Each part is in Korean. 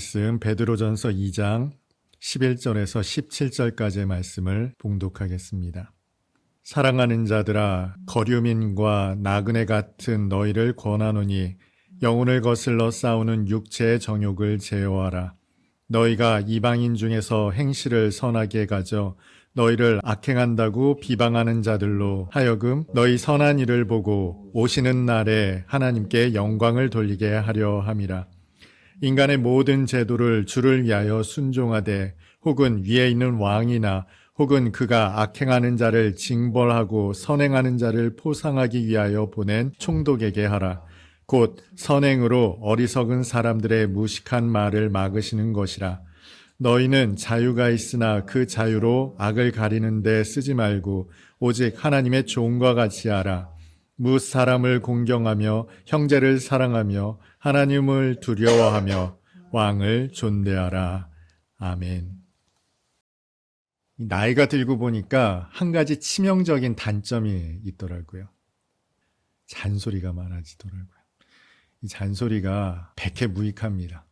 말씀 베드로전서 2장 11절에서 17절까지의 말씀을 봉독하겠습니다. 사랑하는 자들아, 거류민과 나그네 같은 너희를 권하노니 영혼을 거슬러 싸우는 육체의 정욕을 제어하라. 너희가 이방인 중에서 행실을 선하게 가져 너희를 악행한다고 비방하는 자들로 하여금 너희 선한 일을 보고 오시는 날에 하나님께 영광을 돌리게 하려 함이라. 인간의 모든 제도를 주를 위하여 순종하되 혹은 위에 있는 왕이나 혹은 그가 악행하는 자를 징벌하고 선행하는 자를 포상하기 위하여 보낸 총독에게 하라. 곧 선행으로 어리석은 사람들의 무식한 말을 막으시는 것이라. 너희는 자유가 있으나 그 자유로 악을 가리는 데 쓰지 말고 오직 하나님의 종과 같이 하라. 뭇 사람을 공경하며 형제를 사랑하며 하나님을 두려워하며 왕을 존대하라. 아멘. 나이가 들고 보니까 한 가지 치명적인 단점이 있더라고요. 잔소리가 많아지더라고요. 이 잔소리가 백해무익합니다.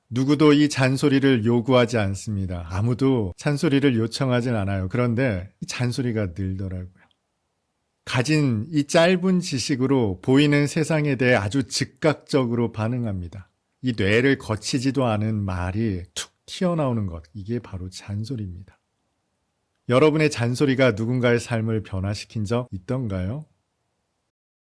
누구도 이 잔소리를 요구하지 않습니다. 아무도 잔소리를 요청하진 않아요. 그런데 이 잔소리가 늘더라고요. 가진 이 짧은 지식으로 보이는 세상에 대해 아주 즉각적으로 반응합니다. 이 뇌를 거치지도 않은 말이 툭 튀어나오는 것, 이게 바로 잔소리입니다. 여러분의 잔소리가 누군가의 삶을 변화시킨 적 있던가요?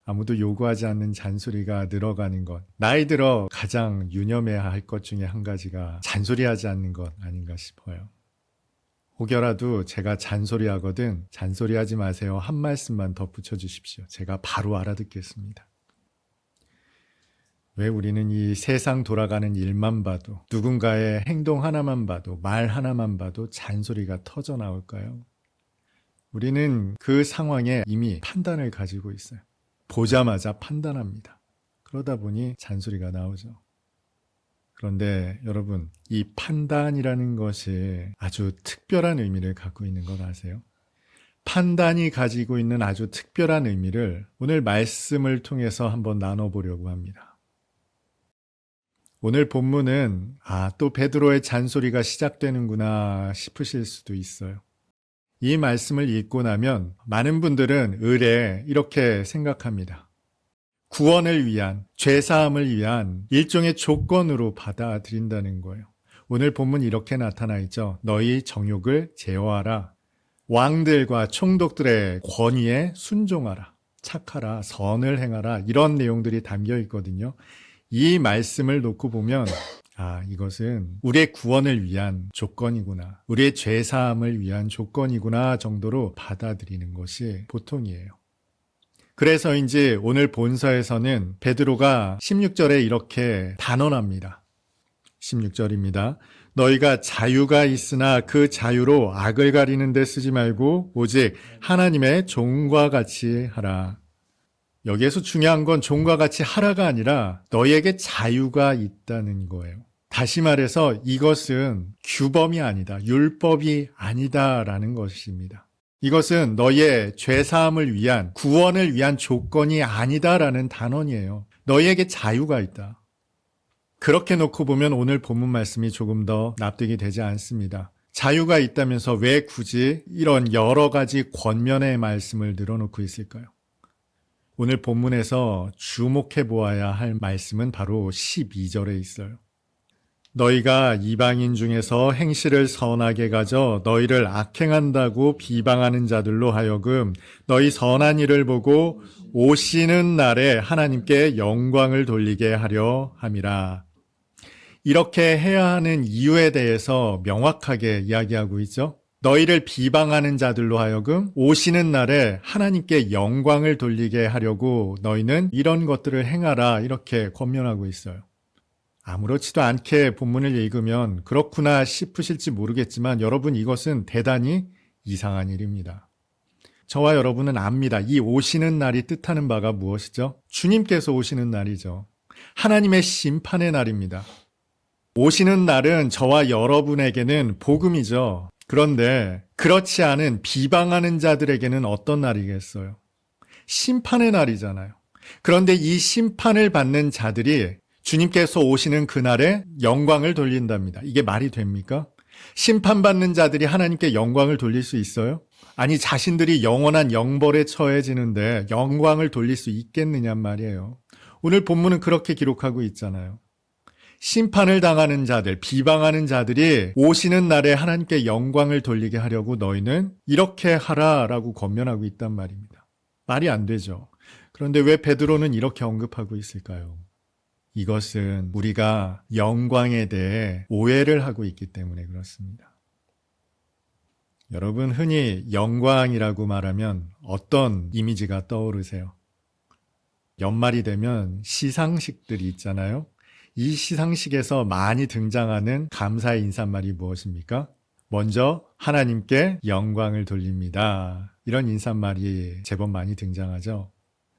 아무도 요구하지 않는 잔소리가 늘어가는 것, 나이 들어 가장 유념해야 할 것 중에 한 가지가 잔소리하지 않는 것 아닌가 싶어요. 혹여라도 제가 잔소리하거든 잔소리하지 마세요 한 말씀만 덧붙여 주십시오. 제가 바로 알아듣겠습니다. 왜 우리는 이 세상 돌아가는 일만 봐도, 누군가의 행동 하나만 봐도, 말 하나만 봐도 잔소리가 터져 나올까요? 우리는 그 상황에 이미 판단을 가지고 있어요. 보자마자 판단합니다. 그러다 보니 잔소리가 나오죠. 그런데 여러분, 이 판단이라는 것이 아주 특별한 의미를 갖고 있는 것 아세요? 판단이 가지고 있는 아주 특별한 의미를 오늘 말씀을 통해서 한번 나눠보려고 합니다. 오늘 본문은 또 베드로의 잔소리가 시작되는구나 싶으실 수도 있어요. 이 말씀을 읽고 나면 많은 분들은 의례 이렇게 생각합니다. 구원을 위한, 죄사함을 위한 일종의 조건으로 받아들인다는 거예요. 오늘 본문 이렇게 나타나 있죠. 너희 정욕을 제어하라. 왕들과 총독들의 권위에 순종하라. 착하라. 선을 행하라. 이런 내용들이 담겨 있거든요. 이 말씀을 놓고 보면 이것은 우리의 구원을 위한 조건이구나. 우리의 죄사함을 위한 조건이구나 정도로 받아들이는 것이 보통이에요. 그래서인지 오늘 본서에서는 베드로가 16절에 이렇게 단언합니다. 16절입니다. 너희가 자유가 있으나 그 자유로 악을 가리는 데 쓰지 말고 오직 하나님의 종과 같이 하라. 여기에서 중요한 건 종과 같이 하라가 아니라 너희에게 자유가 있다는 거예요. 다시 말해서 이것은 규범이 아니다, 율법이 아니다라는 것입니다. 이것은 너희의 죄사함을 위한, 구원을 위한 조건이 아니다라는 단언이에요. 너희에게 자유가 있다. 그렇게 놓고 보면 오늘 본문 말씀이 조금 더 납득이 되지 않습니다. 자유가 있다면서 왜 굳이 이런 여러 가지 권면의 말씀을 늘어놓고 있을까요? 오늘 본문에서 주목해 보아야 할 말씀은 바로 12절에 있어요. 너희가 이방인 중에서 행실을 선하게 가져 너희를 악행한다고 비방하는 자들로 하여금 너희 선한 일을 보고 오시는 날에 하나님께 영광을 돌리게 하려 함이라. 이렇게 해야 하는 이유에 대해서 명확하게 이야기하고 있죠. 너희를 비방하는 자들로 하여금 오시는 날에 하나님께 영광을 돌리게 하려고 너희는 이런 것들을 행하라 이렇게 권면하고 있어요. 아무렇지도 않게 본문을 읽으면 그렇구나 싶으실지 모르겠지만 여러분, 이것은 대단히 이상한 일입니다. 저와 여러분은 압니다. 이 오시는 날이 뜻하는 바가 무엇이죠? 주님께서 오시는 날이죠. 하나님의 심판의 날입니다. 오시는 날은 저와 여러분에게는 복음이죠. 그런데 그렇지 않은 비방하는 자들에게는 어떤 날이겠어요? 심판의 날이잖아요. 그런데 이 심판을 받는 자들이 주님께서 오시는 그날에 영광을 돌린답니다. 이게 말이 됩니까? 심판받는 자들이 하나님께 영광을 돌릴 수 있어요? 아니, 자신들이 영원한 영벌에 처해지는데 영광을 돌릴 수 있겠느냔 말이에요. 오늘 본문은 그렇게 기록하고 있잖아요. 심판을 당하는 자들, 비방하는 자들이 오시는 날에 하나님께 영광을 돌리게 하려고 너희는 이렇게 하라라고 권면하고 있단 말입니다. 말이 안 되죠. 그런데 왜 베드로는 이렇게 언급하고 있을까요? 이것은 우리가 영광에 대해 오해를 하고 있기 때문에 그렇습니다. 여러분, 흔히 영광이라고 말하면 어떤 이미지가 떠오르세요? 연말이 되면 시상식들이 있잖아요. 이 시상식에서 많이 등장하는 감사의 인사말이 무엇입니까? 먼저 하나님께 영광을 돌립니다. 이런 인사말이 제법 많이 등장하죠.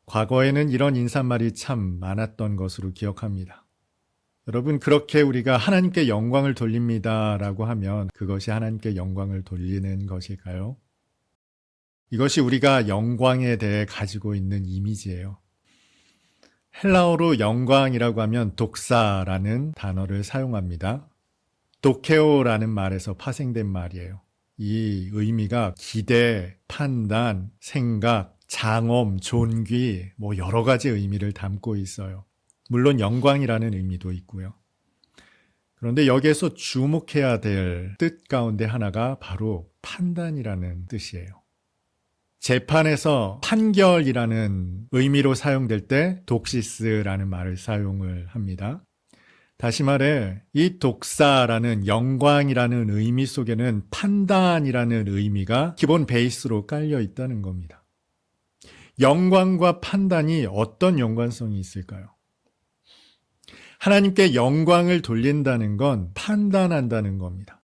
과거에는 이런 인사말이 참 많았던 것으로 기억합니다. 여러분, 그렇게 우리가 하나님께 영광을 돌립니다 라고 하면 그것이 하나님께 영광을 돌리는 것일까요? 이것이 우리가 영광에 대해 가지고 있는 이미지예요. 헬라어로 영광이라고 하면 독사라는 단어를 사용합니다. 도케오라는 말에서 파생된 말이에요. 이 의미가 기대, 판단, 생각, 장엄, 존귀, 여러 가지 의미를 담고 있어요. 물론 영광이라는 의미도 있고요. 그런데 여기에서 주목해야 될 뜻 가운데 하나가 바로 판단이라는 뜻이에요. 재판에서 판결이라는 의미로 사용될 때 독시스라는 말을 사용을 합니다. 다시 말해 이 독사라는 영광이라는 의미 속에는 판단이라는 의미가 기본 베이스로 깔려 있다는 겁니다. 영광과 판단이 어떤 연관성이 있을까요? 하나님께 영광을 돌린다는 건 판단한다는 겁니다.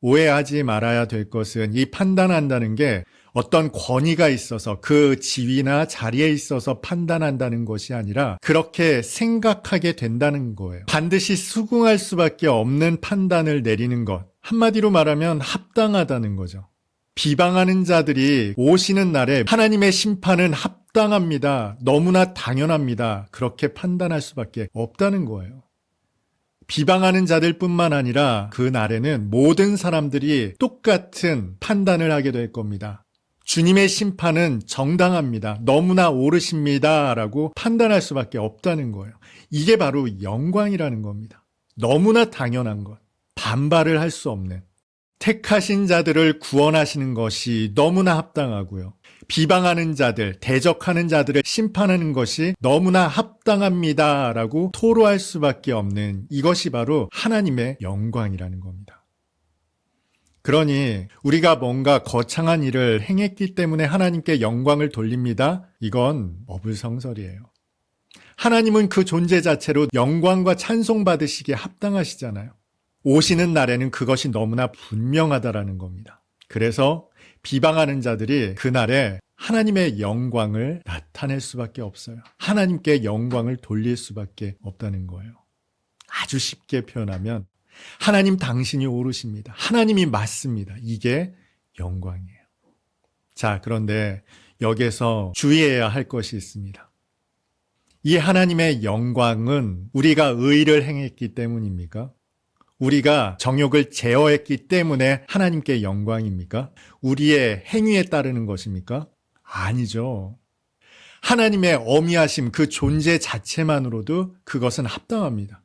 오해하지 말아야 될 것은 이 판단한다는 게 어떤 권위가 있어서 그 지위나 자리에 있어서 판단한다는 것이 아니라 그렇게 생각하게 된다는 거예요. 반드시 수긍할 수밖에 없는 판단을 내리는 것. 한마디로 말하면 합당하다는 거죠. 비방하는 자들이 오시는 날에 하나님의 심판은 합당합니다. 너무나 당연합니다. 그렇게 판단할 수밖에 없다는 거예요. 비방하는 자들뿐만 아니라 그 날에는 모든 사람들이 똑같은 판단을 하게 될 겁니다. 주님의 심판은 정당합니다. 너무나 옳으십니다. 라고 판단할 수밖에 없다는 거예요. 이게 바로 영광이라는 겁니다. 너무나 당연한 것. 반발을 할 수 없는. 택하신 자들을 구원하시는 것이 너무나 합당하고요. 비방하는 자들, 대적하는 자들을 심판하는 것이 너무나 합당합니다. 라고 토로할 수밖에 없는 이것이 바로 하나님의 영광이라는 겁니다. 그러니 우리가 뭔가 거창한 일을 행했기 때문에 하나님께 영광을 돌립니다. 이건 어불성설이에요. 하나님은 그 존재 자체로 영광과 찬송 받으시기에 합당하시잖아요. 오시는 날에는 그것이 너무나 분명하다라는 겁니다. 그래서 비방하는 자들이 그날에 하나님의 영광을 나타낼 수밖에 없어요. 하나님께 영광을 돌릴 수밖에 없다는 거예요. 아주 쉽게 표현하면 하나님 당신이 옳으십니다. 하나님이 맞습니다. 이게 영광이에요. 자, 그런데 여기에서 주의해야 할 것이 있습니다. 이 하나님의 영광은 우리가 의를 행했기 때문입니까? 우리가 정욕을 제어했기 때문에 하나님께 영광입니까? 우리의 행위에 따르는 것입니까? 아니죠. 하나님의 어미하심 그 존재 자체만으로도 그것은 합당합니다.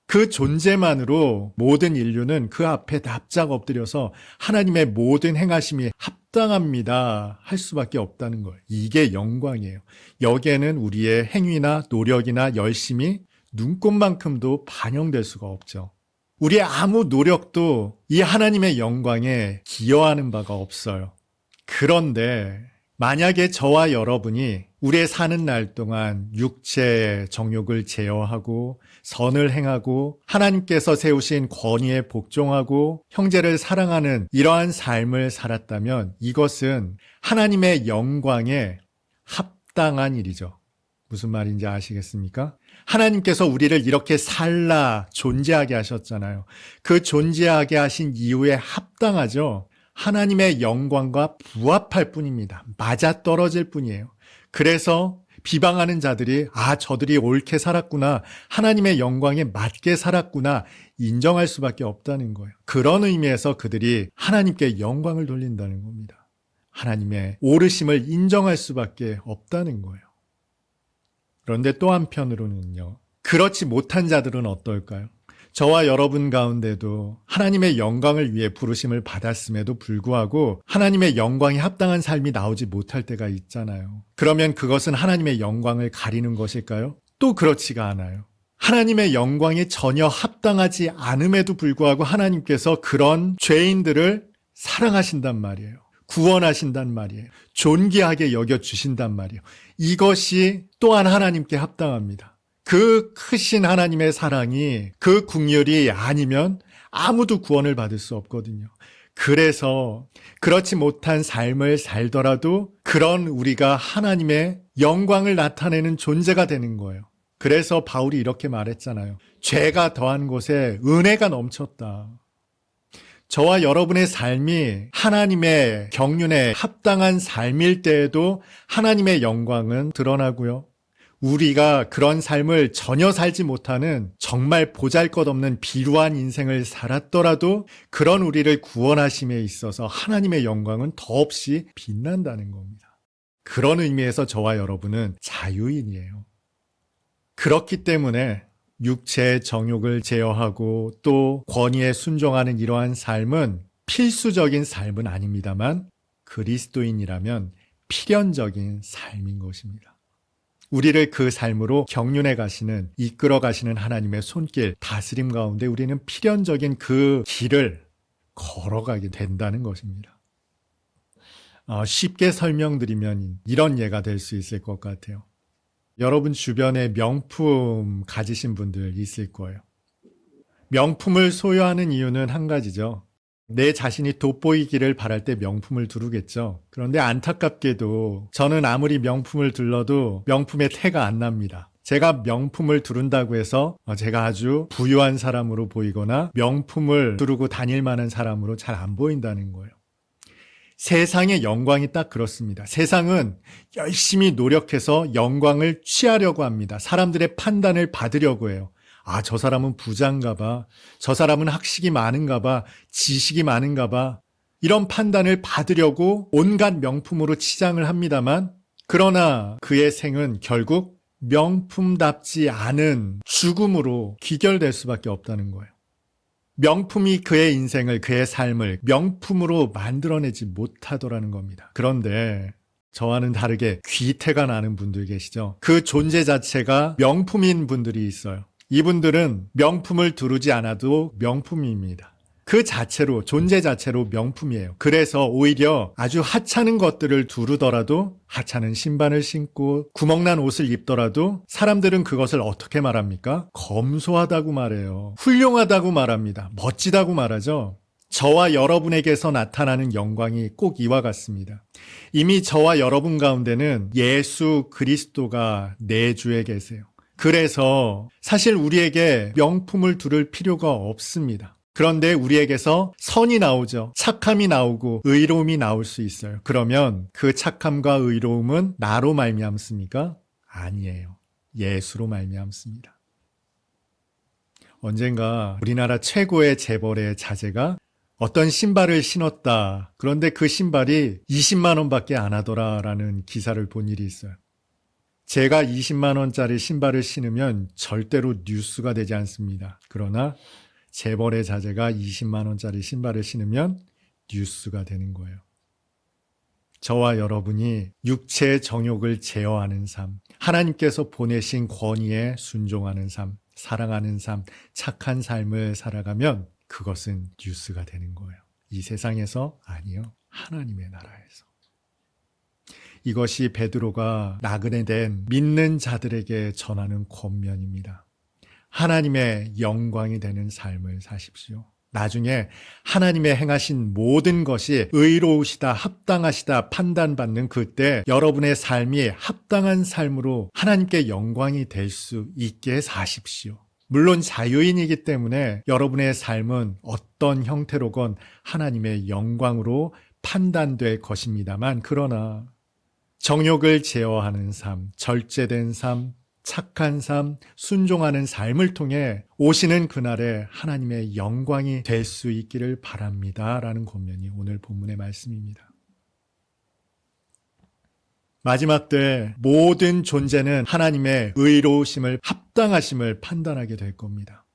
그 존재만으로 모든 인류는 그 앞에 납작 엎드려서 하나님의 모든 행하심이 합당합니다 할 수밖에 없다는 거예요. 이게 영광이에요. 여기에는 우리의 행위나 노력이나 열심이 눈꼽만큼도 반영될 수가 없죠. 우리의 아무 노력도 이 하나님의 영광에 기여하는 바가 없어요. 그런데 만약에 저와 여러분이 우리의 사는 날 동안 육체의 정욕을 제어하고 선을 행하고 하나님께서 세우신 권위에 복종하고 형제를 사랑하는 이러한 삶을 살았다면 이것은 하나님의 영광에 합당한 일이죠. 무슨 말인지 아시겠습니까? 하나님께서 우리를 이렇게 살라 존재하게 하셨잖아요. 그 존재하게 하신 이유에 합당하죠. 하나님의 영광과 부합할 뿐입니다. 맞아떨어질 뿐이에요. 그래서 비방하는 자들이 저들이 옳게 살았구나, 하나님의 영광에 맞게 살았구나 인정할 수밖에 없다는 거예요. 그런 의미에서 그들이 하나님께 영광을 돌린다는 겁니다. 하나님의 오르심을 인정할 수밖에 없다는 거예요. 그런데 또 한편으로는요, 그렇지 못한 자들은 어떨까요? 저와 여러분 가운데도 하나님의 영광을 위해 부르심을 받았음에도 불구하고 하나님의 영광에 합당한 삶이 나오지 못할 때가 있잖아요. 그러면 그것은 하나님의 영광을 가리는 것일까요? 또 그렇지가 않아요. 하나님의 영광에 전혀 합당하지 않음에도 불구하고 하나님께서 그런 죄인들을 사랑하신단 말이에요. 구원하신단 말이에요. 존귀하게 여겨주신단 말이에요. 이것이 또한 하나님께 합당합니다. 그 크신 하나님의 사랑이, 그 긍휼이 아니면 아무도 구원을 받을 수 없거든요. 그래서 그렇지 못한 삶을 살더라도 그런 우리가 하나님의 영광을 나타내는 존재가 되는 거예요. 그래서 바울이 이렇게 말했잖아요. 죄가 더한 곳에 은혜가 넘쳤다. 저와 여러분의 삶이 하나님의 경륜에 합당한 삶일 때에도 하나님의 영광은 드러나고요. 우리가 그런 삶을 전혀 살지 못하는 정말 보잘것없는 비루한 인생을 살았더라도 그런 우리를 구원하심에 있어서 하나님의 영광은 더없이 빛난다는 겁니다. 그런 의미에서 저와 여러분은 자유인이에요. 그렇기 때문에 육체의 정욕을 제어하고 또 권위에 순종하는 이러한 삶은 필수적인 삶은 아닙니다만 그리스도인이라면 필연적인 삶인 것입니다. 우리를 그 삶으로 경륜해 가시는, 이끌어 가시는 하나님의 손길, 다스림 가운데 우리는 필연적인 그 길을 걸어가게 된다는 것입니다. 쉽게 설명드리면 이런 예가 될 수 있을 것 같아요. 여러분 주변에 명품 가지신 분들 있을 거예요. 명품을 소유하는 이유는 한 가지죠. 내 자신이 돋보이기를 바랄 때 명품을 두르겠죠. 그런데 안타깝게도 저는 아무리 명품을 둘러도 명품의 태가 안 납니다. 제가 명품을 두른다고 해서 제가 아주 부유한 사람으로 보이거나 명품을 두르고 다닐 만한 사람으로 잘 안 보인다는 거예요. 세상의 영광이 딱 그렇습니다. 세상은 열심히 노력해서 영광을 취하려고 합니다. 사람들의 판단을 받으려고 해요. 저 사람은 부자인가 봐. 저 사람은 학식이 많은가 봐. 지식이 많은가 봐. 이런 판단을 받으려고 온갖 명품으로 치장을 합니다만 그러나 그의 생은 결국 명품답지 않은 죽음으로 귀결될 수밖에 없다는 거예요. 명품이 그의 인생을, 그의 삶을 명품으로 만들어내지 못하더라는 겁니다. 그런데 저와는 다르게 귀태가 나는 분들 계시죠. 그 존재 자체가 명품인 분들이 있어요. 이분들은 명품을 두르지 않아도 명품입니다. 그 자체로, 존재 자체로 명품이에요. 그래서 오히려 아주 하찮은 것들을 두르더라도, 하찮은 신발을 신고 구멍난 옷을 입더라도 사람들은 그것을 어떻게 말합니까? 검소하다고 말해요. 훌륭하다고 말합니다. 멋지다고 말하죠. 저와 여러분에게서 나타나는 영광이 꼭 이와 같습니다. 이미 저와 여러분 가운데는 예수 그리스도가 내주에 계세요. 그래서 사실 우리에게 명품을 두를 필요가 없습니다. 그런데 우리에게서 선이 나오죠. 착함이 나오고 의로움이 나올 수 있어요. 그러면 그 착함과 의로움은 나로 말미암습니까? 아니에요. 예수로 말미암습니다. 언젠가 우리나라 최고의 재벌의 자제가 어떤 신발을 신었다. 그런데 그 신발이 20만 원밖에 안 하더라라는 기사를 본 일이 있어요. 제가 20만 원짜리 신발을 신으면 절대로 뉴스가 되지 않습니다. 그러나 재벌의 자제가 20만 원짜리 신발을 신으면 뉴스가 되는 거예요. 저와 여러분이 육체의 정욕을 제어하는 삶, 하나님께서 보내신 권위에 순종하는 삶, 사랑하는 삶, 착한 삶을 살아가면 그것은 뉴스가 되는 거예요. 이 세상에서 아니요, 하나님의 나라에서. 이것이 베드로가 나그네 된 믿는 자들에게 전하는 권면입니다. 하나님의 영광이 되는 삶을 사십시오. 나중에 하나님의 행하신 모든 것이 의로우시다, 합당하시다 판단받는 그때 여러분의 삶이 합당한 삶으로 하나님께 영광이 될 수 있게 사십시오. 물론 자유인이기 때문에 여러분의 삶은 어떤 형태로건 하나님의 영광으로 판단될 것입니다만, 그러나 정욕을 제어하는 삶, 절제된 삶, 착한 삶, 순종하는 삶을 통해 오시는 그날에 하나님의 영광이 될 수 있기를 바랍니다. 라는 권면이 오늘 본문의 말씀입니다. 마지막 때 모든 존재는 하나님의 의로우심을, 합당하심을 판단하게 될 겁니다.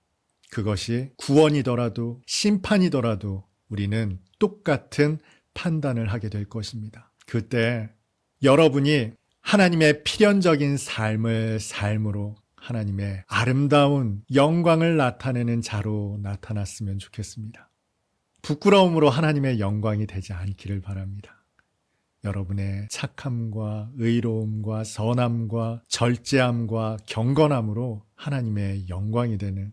그것이 구원이더라도 심판이더라도 우리는 똑같은 판단을 하게 될 것입니다. 그때 여러분이 하나님의 필연적인 삶으로 하나님의 아름다운 영광을 나타내는 자로 나타났으면 좋겠습니다. 부끄러움으로 하나님의 영광이 되지 않기를 바랍니다. 여러분의 착함과 의로움과 선함과 절제함과 경건함으로 하나님의 영광이 되는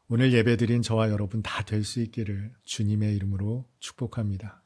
오늘 예배드린 저와 여러분 다 될 수 있기를 주님의 이름으로 축복합니다.